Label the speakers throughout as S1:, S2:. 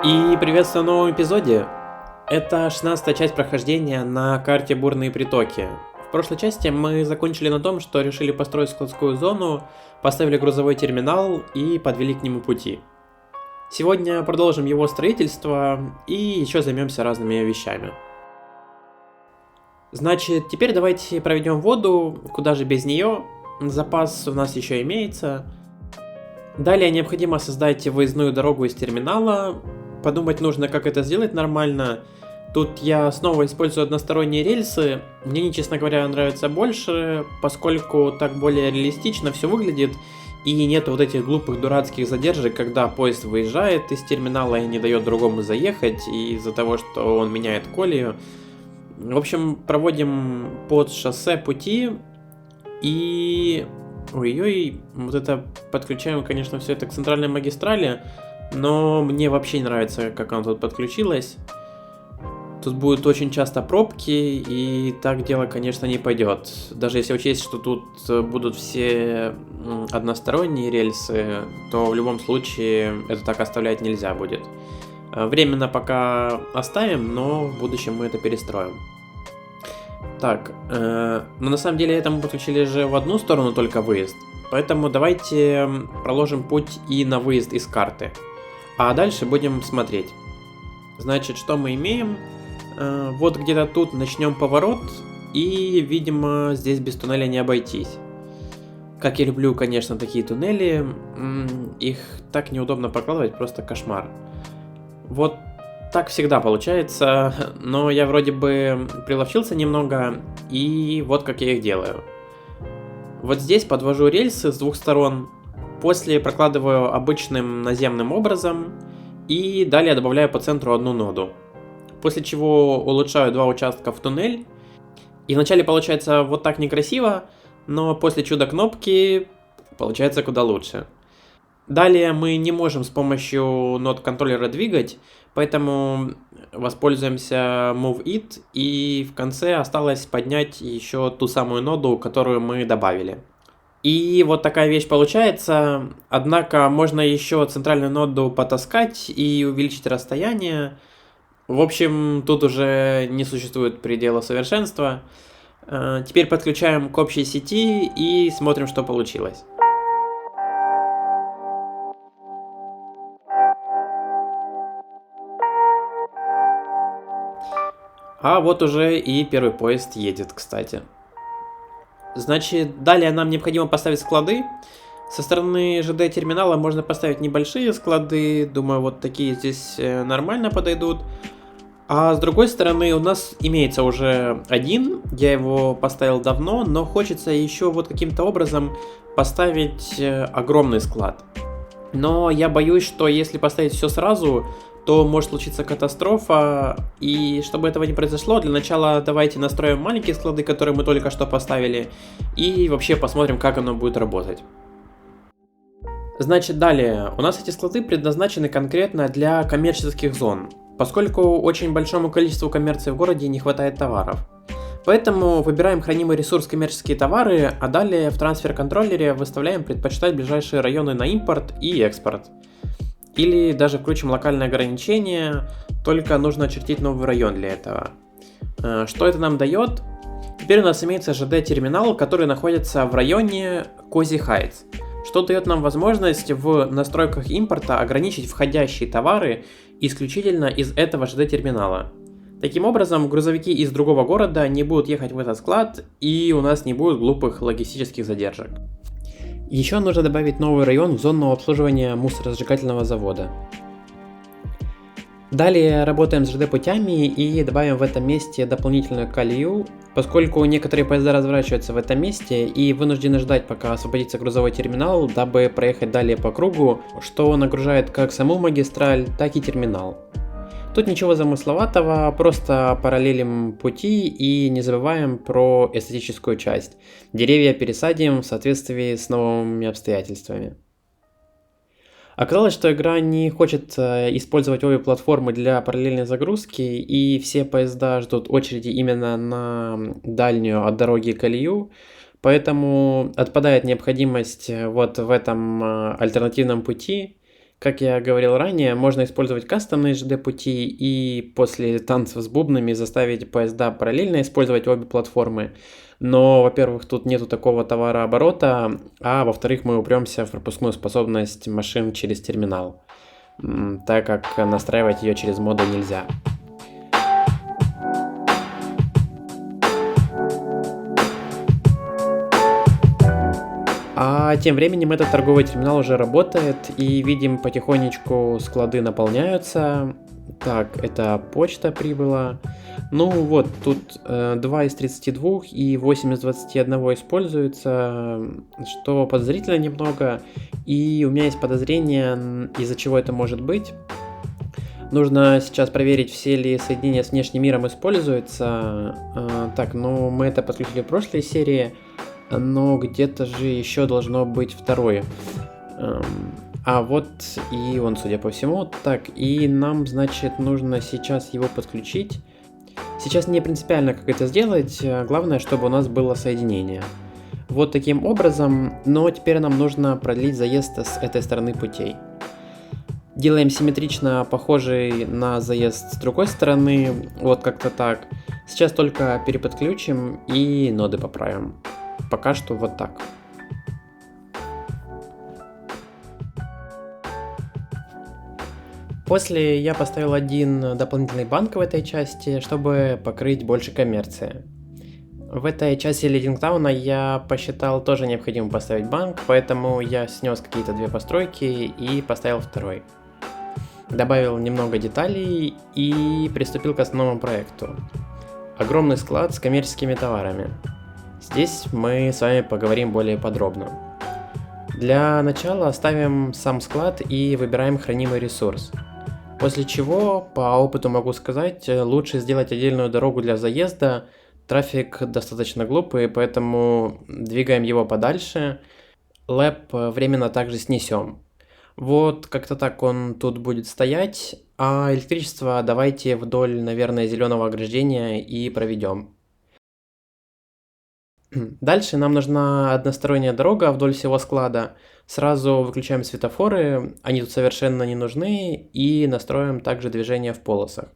S1: И приветствую в новом эпизоде. Это 16-я часть прохождения на карте Бурные притоки. В прошлой части мы закончили на том, что решили построить складскую зону, поставили грузовой терминал и подвели к нему пути. Сегодня продолжим его строительство и еще займемся разными вещами. Значит, теперь давайте проведем воду, куда же без нее. Запас у нас еще имеется. Далее необходимо создать выездную дорогу из терминала. Подумать нужно, как это сделать нормально. Тут я снова использую односторонние рельсы. Мне они, честно говоря, нравятся больше, поскольку так более реалистично все выглядит. И нет вот этих глупых дурацких задержек, когда поезд выезжает из терминала и не дает другому заехать из-за того, что он меняет колею. В общем, проводим под шоссе пути и... Ой-ой, вот это подключаем, конечно, все это к центральной магистрали, но мне вообще не нравится, как оно тут подключилось. Тут будут очень часто пробки, и так дело, конечно, не пойдет. Даже если учесть, что тут будут все односторонние рельсы, то в любом случае это так оставлять нельзя будет. Временно пока оставим, но в будущем мы это перестроим. Так, но на самом деле это мы подключили же в одну сторону только выезд, поэтому давайте проложим путь и на выезд из карты, а дальше будем смотреть. Значит, что мы имеем? Вот где-то тут начнем поворот, и, видимо, здесь без туннеля не обойтись. Как я люблю, конечно, такие туннели, их так неудобно прокладывать, просто кошмар. Вот так всегда получается, но я вроде бы приловчился немного, и вот как я их делаю. Вот здесь подвожу рельсы с двух сторон, после прокладываю обычным наземным образом, и далее добавляю по центру одну ноду. После чего улучшаю два участка в туннель, и вначале получается вот так некрасиво, но после чудо-кнопки получается куда лучше. Далее мы не можем с помощью нод контроллера двигать, поэтому воспользуемся Move It, и в конце осталось поднять еще ту самую ноду, которую мы добавили. И вот такая вещь получается, однако можно еще центральную ноду потаскать и увеличить расстояние. В общем, тут уже не существует предела совершенства. Теперь подключаем к общей сети и смотрим, что получилось. А вот уже и первый поезд едет, кстати. Значит, далее нам необходимо поставить склады. Со стороны ЖД-терминала можно поставить небольшие склады. Думаю, вот такие здесь нормально подойдут. А с другой стороны у нас имеется уже один. Я его поставил давно, но хочется еще вот каким-то образом поставить огромный склад. Но я боюсь, что если поставить все сразу, то может случиться катастрофа, и чтобы этого не произошло, для начала давайте настроим маленькие склады, которые мы только что поставили, и вообще посмотрим, как оно будет работать. Значит, далее, у нас эти склады предназначены конкретно для коммерческих зон, поскольку очень большому количеству коммерции в городе не хватает товаров. Поэтому выбираем хранимый ресурс коммерческие товары, а далее в трансфер-контроллере выставляем предпочитать ближайшие районы на импорт и экспорт. Или даже включим локальное ограничение, только нужно очертить новый район для этого. Что это нам дает? Теперь у нас имеется ЖД-терминал, который находится в районе Кози Хайтс, что дает нам возможность в настройках импорта ограничить входящие товары исключительно из этого ЖД-терминала. Таким образом, грузовики из другого города не будут ехать в этот склад, и у нас не будет глупых логистических задержек. Еще нужно добавить новый район в зону обслуживания мусоросжигательного завода. Далее работаем с ЖД-путями и добавим в этом месте дополнительную колею, поскольку некоторые поезда разворачиваются в этом месте и вынуждены ждать, пока освободится грузовой терминал, дабы проехать далее по кругу, что нагружает как саму магистраль, так и терминал. Тут ничего замысловатого, просто параллелим пути и не забываем про эстетическую часть. Деревья пересадим в соответствии с новыми обстоятельствами. Оказалось, что игра не хочет использовать обе платформы для параллельной загрузки, и все поезда ждут очереди именно на дальнюю от дороги колею, поэтому отпадает необходимость вот в этом альтернативном пути, Как я говорил ранее, можно использовать кастомные ЖД-пути и после танцев с бубнами заставить поезда параллельно использовать обе платформы. Но, во-первых, тут нету такого товарооборота, а во-вторых, мы упремся в пропускную способность машин через терминал, так как настраивать ее через моды нельзя. А тем временем этот торговый терминал уже работает, и видим, потихонечку склады наполняются. Так, это почта прибыла. Ну вот, тут 2 из 32 и 8 из 21 используется, что подозрительно немного. И у меня есть подозрение, из-за чего это может быть. Нужно сейчас проверить, все ли соединения с внешним миром используются. Так, ну мы это подключили в прошлой серии. Но где-то же еще должно быть второе. А вот и он, судя по всему. Так, и нам, значит, нужно сейчас его подключить. Сейчас не принципиально, как это сделать. Главное, чтобы у нас было соединение. Вот таким образом. Но теперь нам нужно продлить заезд с этой стороны путей. Делаем симметрично похожий на заезд с другой стороны. Вот как-то так. Сейчас только переподключим и ноды поправим. Пока что вот так. После я поставил один дополнительный банк в этой части, чтобы покрыть больше коммерции. В этой части Лидингтауна я посчитал тоже необходимо поставить банк, поэтому я снес какие-то две постройки и поставил второй. Добавил немного деталей и приступил к основному проекту. Огромный склад с коммерческими товарами. Здесь мы с вами поговорим более подробно. Для начала оставим сам склад и выбираем хранимый ресурс. После чего, по опыту могу сказать, лучше сделать отдельную дорогу для заезда. Трафик достаточно глупый, поэтому двигаем его подальше. Лэп временно также снесем. Вот как-то так он тут будет стоять, а электричество давайте вдоль, наверное, зеленого ограждения и проведем. Дальше нам нужна односторонняя дорога вдоль всего склада. Сразу выключаем светофоры, они тут совершенно не нужны, и настроим также движение в полосах.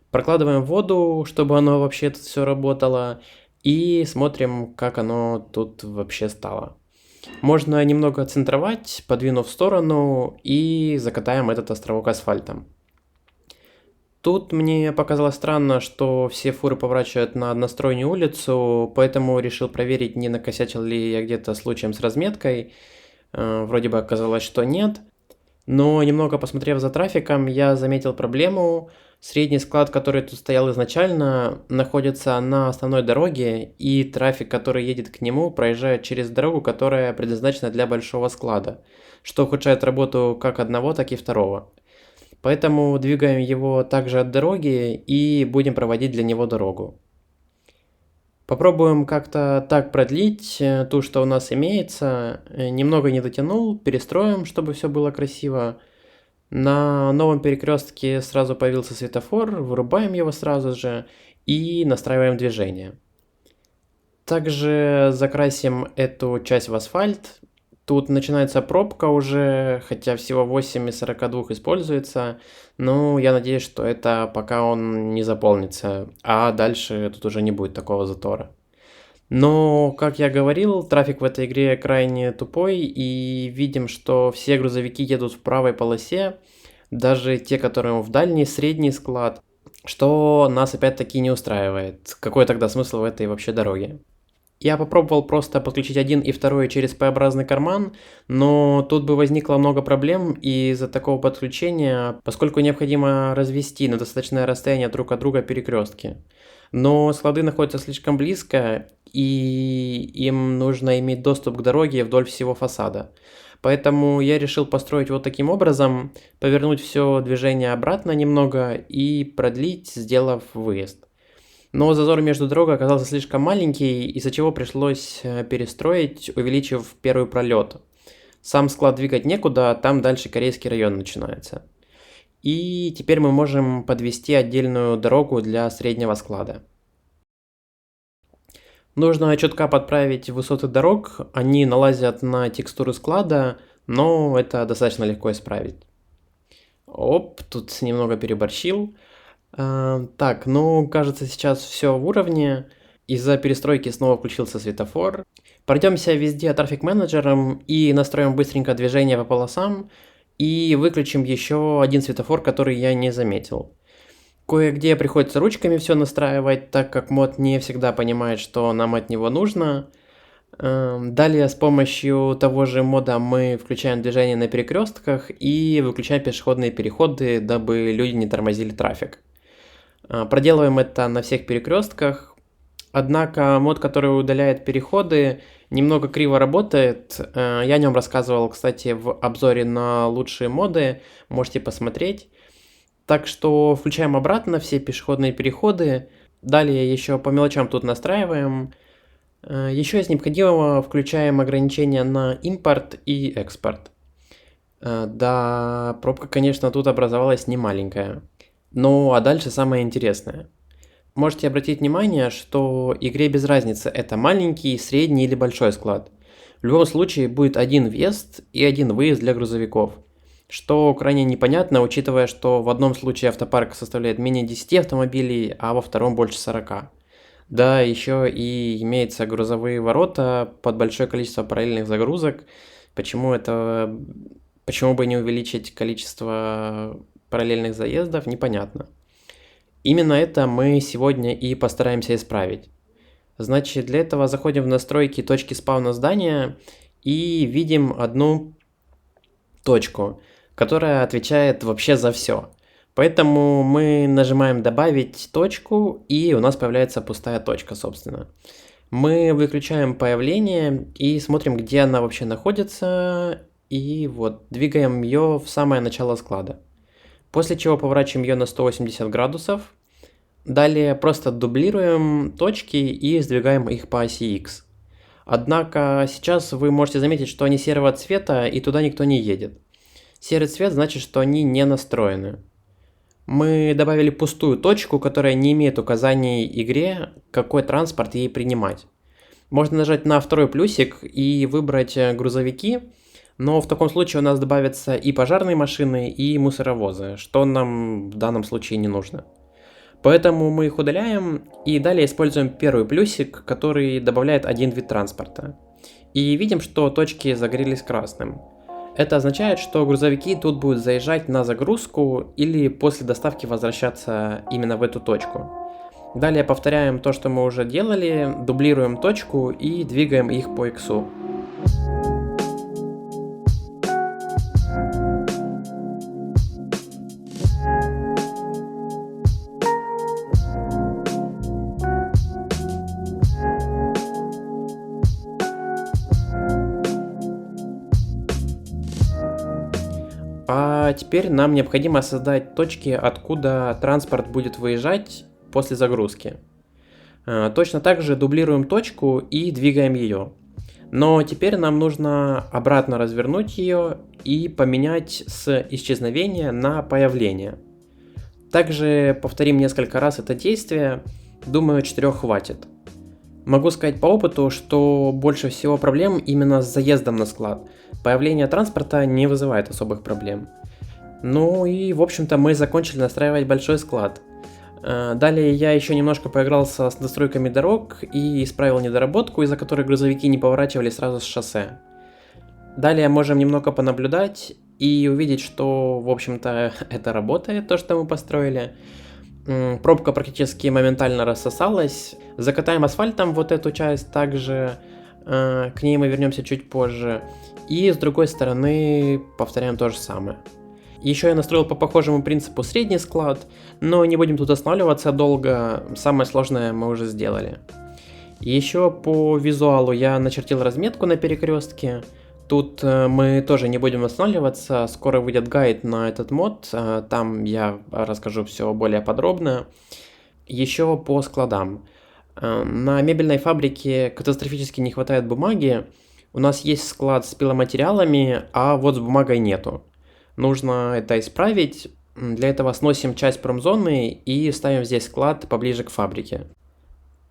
S1: Прокладываем воду, чтобы оно вообще тут все работало, и смотрим, как оно тут вообще стало. Можно немного центровать, подвинув в сторону, и закатаем этот островок асфальтом. Тут мне показалось странно, что все фуры поворачивают на одностороннюю улицу, поэтому решил проверить, не накосячил ли я где-то случаем с разметкой. Вроде бы оказалось, что нет. Но немного посмотрев за трафиком, я заметил проблему. Средний склад, который тут стоял изначально, находится на основной дороге, и трафик, который едет к нему, проезжает через дорогу, которая предназначена для большого склада, что ухудшает работу как одного, так и второго. Поэтому двигаем его также от дороги и будем проводить для него дорогу. Попробуем как-то так продлить ту, что у нас имеется. Немного не дотянул, перестроим, чтобы все было красиво. На новом перекрестке сразу появился светофор, вырубаем его сразу же и настраиваем движение. Также закрасим эту часть в асфальт. Тут начинается пробка уже, хотя всего 8 из 42 используется. Но я надеюсь, что это пока он не заполнится, а дальше тут уже не будет такого затора. Но, как я говорил, трафик в этой игре крайне тупой, и видим, что все грузовики едут в правой полосе, даже те, которые в дальний, средний склад, что нас опять-таки не устраивает. Какой тогда смысл в этой вообще дороге? Я попробовал просто подключить один и второй через П-образный карман, но тут бы возникло много проблем из-за такого подключения, поскольку необходимо развести на достаточное расстояние друг от друга перекрестки. Но склады находятся слишком близко, и им нужно иметь доступ к дороге вдоль всего фасада. Поэтому я решил построить вот таким образом, повернуть все движение обратно немного и продлить, сделав выезд. Но зазор между дорогой оказался слишком маленький, из-за чего пришлось перестроить, увеличив первый пролет. Сам склад двигать некуда, там дальше Корейский район начинается. И теперь мы можем подвести отдельную дорогу для среднего склада. Нужно чутка подправить высоты дорог, они налазят на текстуры склада, но это достаточно легко исправить. Оп, тут немного переборщил. Так, ну, кажется, сейчас все в уровне. Из-за перестройки снова включился светофор. Пройдемся везде трафик-менеджером и настроим быстренько движение по полосам. И выключим еще один светофор, который я не заметил. Кое-где приходится ручками все настраивать, так как мод не всегда понимает, что нам от него нужно. Далее с помощью того же мода мы включаем движение на перекрестках и выключаем пешеходные переходы, дабы люди не тормозили трафик. Проделываем это на всех перекрестках. Однако мод, который удаляет переходы, немного криво работает. Я о нем рассказывал, кстати, в обзоре на лучшие моды. Можете посмотреть. Так что включаем обратно все пешеходные переходы. Далее еще по мелочам тут настраиваем. Еще из необходимого включаем ограничения на импорт и экспорт. Да, пробка, конечно, тут образовалась немаленькая. Ну, а дальше самое интересное. Можете обратить внимание, что игре без разницы, это маленький, средний или большой склад. В любом случае будет один въезд и один выезд для грузовиков. Что крайне непонятно, учитывая, что в одном случае автопарк составляет менее 10 автомобилей, а во втором больше 40. Да, еще и имеются грузовые ворота под большое количество параллельных загрузок. Почему бы не увеличить количество параллельных заездов, непонятно. Именно это мы сегодня и постараемся исправить. Значит, для этого заходим в настройки точки спавна здания и видим одну точку, которая отвечает вообще за все. Поэтому мы нажимаем «Добавить точку», и у нас появляется пустая точка, собственно. Мы выключаем появление и смотрим, где она вообще находится, и вот двигаем ее в самое начало склада. После чего поворачиваем ее на 180 градусов. Далее просто дублируем точки и сдвигаем их по оси X. Однако сейчас вы можете заметить, что они серого цвета и туда никто не едет. Серый цвет значит, что они не настроены. Мы добавили пустую точку, которая не имеет указаний игре, какой транспорт ей принимать. Можно нажать на второй плюсик и выбрать грузовики, но в таком случае у нас добавятся и пожарные машины, и мусоровозы, что нам в данном случае не нужно. Поэтому мы их удаляем и далее используем первый плюсик, который добавляет один вид транспорта. И видим, что точки загорелись красным. Это означает, что грузовики тут будут заезжать на загрузку или после доставки возвращаться именно в эту точку. Далее повторяем то, что мы уже делали, дублируем точку и двигаем их по иксу. А теперь нам необходимо создать точки, откуда транспорт будет выезжать после загрузки. Точно так же дублируем точку и двигаем ее. Но теперь нам нужно обратно развернуть ее и поменять с исчезновения на появление. Также повторим несколько раз это действие, думаю, 4 хватит. Могу сказать по опыту, что больше всего проблем именно с заездом на склад. Появление транспорта не вызывает особых проблем. Ну и, в общем-то, мы закончили настраивать большой склад. Далее я еще немножко поигрался с настройками дорог и исправил недоработку, из-за которой грузовики не поворачивали сразу с шоссе. Далее можем немного понаблюдать и увидеть, что, в общем-то, это работает, то, что мы построили. Пробка практически моментально рассосалась. Закатаем асфальтом вот эту часть также. К ней мы вернемся чуть позже. И с другой стороны повторяем то же самое. Еще я настроил по похожему принципу средний склад, но не будем тут останавливаться долго, самое сложное мы уже сделали. Еще по визуалу я начертил разметку на перекрестке. Тут мы тоже не будем останавливаться, скоро выйдет гайд на этот мод, там я расскажу все более подробно. Еще по складам. На мебельной фабрике катастрофически не хватает бумаги. У нас есть склад с пиломатериалами, а вот с бумагой нету. Нужно это исправить. Для этого сносим часть промзоны и ставим здесь склад поближе к фабрике.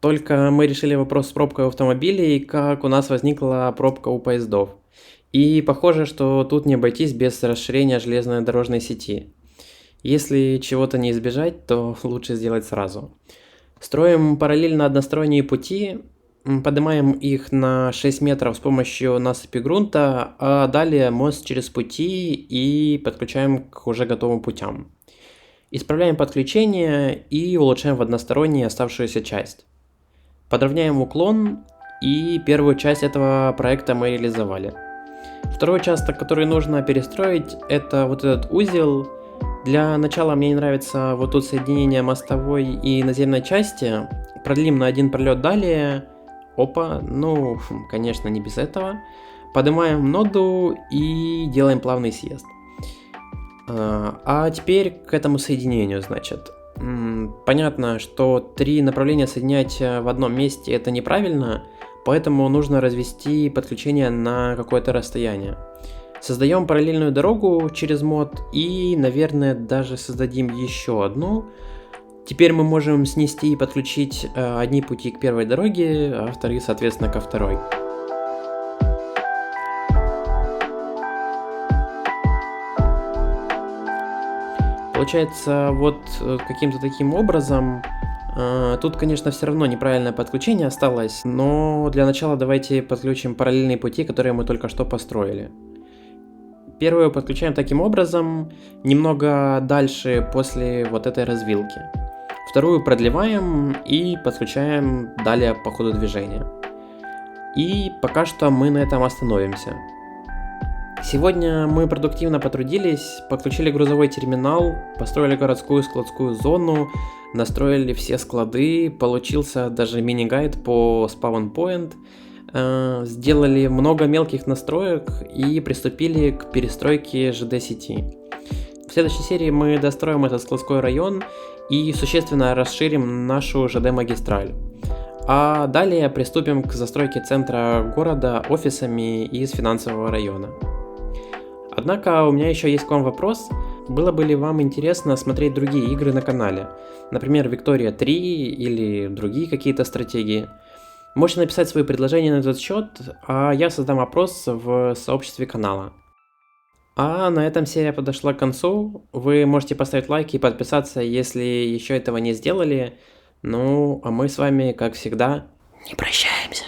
S1: Только мы решили вопрос с пробкой у автомобилей, как у нас возникла пробка у поездов. И похоже, что тут не обойтись без расширения железной дорожной сети. Если чего-то не избежать, то лучше сделать сразу. Строим параллельно односторонние пути, поднимаем их на 6 метров с помощью насыпи грунта, а далее мост через пути и подключаем к уже готовым путям. Исправляем подключение и улучшаем в односторонней оставшуюся часть. Подровняем уклон, и первую часть этого проекта мы реализовали. Второй участок, который нужно перестроить, это вот этот узел. Для начала мне не нравится вот тут соединение мостовой и наземной части. Продлим на один пролет далее. Опа, ну, конечно, не без этого. Поднимаем ноду и делаем плавный съезд. А теперь к этому соединению, значит. Понятно, что 3 направления соединять в одном месте это неправильно, поэтому нужно развести подключение на какое-то расстояние. Создаем параллельную дорогу через мод и, наверное, даже создадим еще одну. Теперь мы можем снести и подключить одни пути к первой дороге, а вторые, соответственно, ко второй. Получается, вот каким-то таким образом. Тут, конечно, все равно неправильное подключение осталось, но для начала давайте подключим параллельные пути, которые мы только что построили. Первую подключаем таким образом, немного дальше после вот этой развилки. Вторую продлеваем и подключаем далее по ходу движения. И пока что мы на этом остановимся. Сегодня мы продуктивно потрудились, подключили грузовой терминал, построили городскую складскую зону, настроили все склады, получился даже мини-гайд по Spawn Point, сделали много мелких настроек и приступили к перестройке ЖД-сети. В следующей серии мы достроим этот складской район и существенно расширим нашу ЖД-магистраль. А далее приступим к застройке центра города офисами из финансового района. Однако у меня еще есть к вам вопрос. Было бы ли вам интересно смотреть другие игры на канале? Например, Виктория 3 или другие какие-то стратегии? Можете написать свои предложения на этот счет, а я создам опрос в сообществе канала. А на этом серия подошла к концу. Вы можете поставить лайк и подписаться, если еще этого не сделали. Ну, а мы с вами, как всегда, не прощаемся.